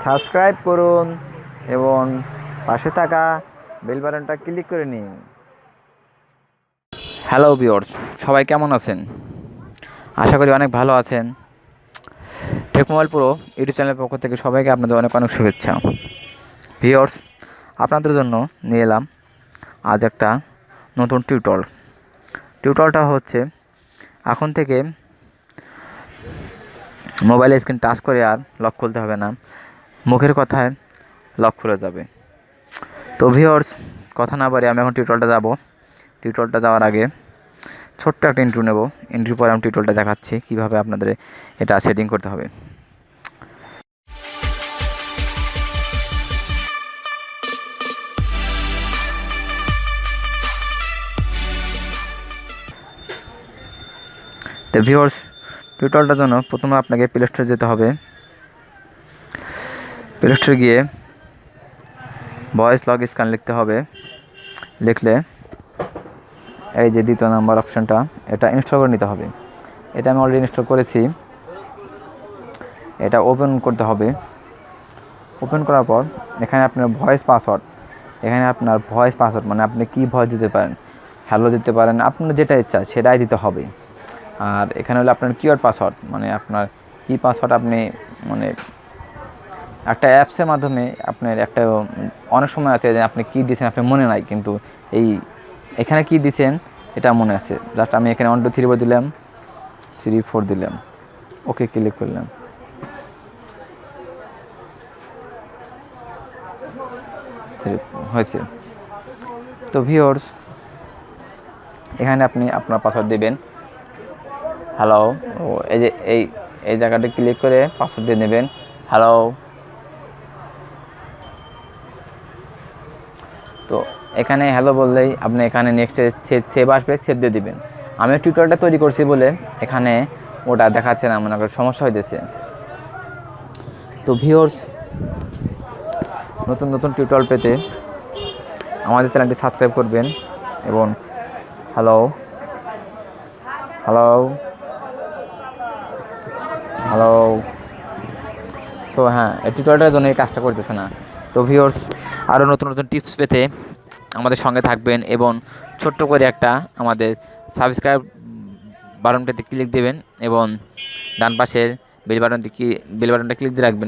Subscribe করুন এবং পাশে থাকা বেল বাটনটা ক্লিক করে নিন। হ্যালো ভিউয়ার্স, সবাই কেমন আছেন? আশা করি অনেক ভালো আছেন। টেক মোবাইল প্রো ইউটিউব চ্যানেলের পক্ষ থেকে সবাইকে আপনাদের অনেক অনেক শুভেচ্ছা। ভিউয়ার্স, আপনাদের জন্য নিয়ে এলাম আজ একটা নতুন টিউটোরিয়ালটা হচ্ছে এখন থেকে মোবাইলের স্ক্রিন টাচ করে আর লক খুলতে হবে না, মুখের কথায় লক খুলে যাবে। তো ভিউয়ার্স, কথা না বাড়িয়ে আমি এখন টিউটোরিয়ালটা যাওয়ার আগে ছোট্ট একটা ইন্ট্রো নেব। ইন্ট্রো পরে আমি টিউটোরিয়ালটা দেখাচ্ছি কীভাবে আপনাদের এটা সেটিং করতে হবে। তো ভিউয়ার্স, টিউটোরিয়ালটার জন্য প্রথমে আপনাকে প্লে স্টোরে যেতে হবে। প্লে স্টোরে গিয়ে ভয়েস লগ স্ক্যান লিখতে হবে। লিখলে এই যে দ্বিতীয় নাম্বার অপশানটা, এটা ইনস্টল করে নিতে হবে। এটা আমি অলরেডি ইনস্টল করেছি। এটা ওপেন করতে হবে। ওপেন করার পর এখানে আপনার ভয়েস পাসওয়ার্ড মানে আপনি কি ভয়েস দিতে পারেন, হ্যালো দিতে পারেন, আপনার যেটা ইচ্ছা সেটাই দিতে হবে। আর এখানে হলো আপনার কিওয়ার্ড পাসওয়ার্ড, মানে আপনার কি পাসওয়ার্ড আপনি মানে একটা অ্যাপসের মাধ্যমে আপনার একটা অনেক সময় আছে যে আপনি কী দিয়েছেন আপনি মনে নাই, কিন্তু এখানে কি দিয়েছেন এটা মনে আছে। জাস্ট আমি এখানে 1 2 3 দিলাম, 3 4 দিলাম, ওকে ক্লিক করলাম। হয়েছে। তো ভিউয়ার্স, এখানে আপনি আপনার পাসওয়ার্ড দেবেন। হ্যালো, এই যে এই জায়গাটা ক্লিক করে পাসওয়ার্ড দিয়ে নেবেন। হ্যালো। তো এখানে হ্যালো বললেই আপনি এখানে নেক্সটে সেভ আসবে, সেভ দিয়ে দেবেন। আমি টিউটোরিয়ালটা তৈরি করছি বলে এখানে ওটা দেখাচ্ছে না, মনে করেন সমস্যা হইতেছে। তো ভিউয়ার্স, নতুন নতুন টিউটোরিয়াল পেতে আমাদের চ্যানেলটি সাবস্ক্রাইব করবেন এবং হ্যালো হ্যালো হ্যালো। তো হ্যাঁ, এই টিউটোরিয়ালটার জন্য এই কাজটা করতেছে না। তো ভিউয়ার্স, আরও নতুন নতুন টিপস পেতে আমাদের সঙ্গে থাকবেন এবং ছোট্ট করে একটা আমাদের সাবস্ক্রাইব বাটনটাতে ক্লিক দেবেন এবং ডান পাশের বেল বাটনটা ক্লিক দিয়ে রাখবেন।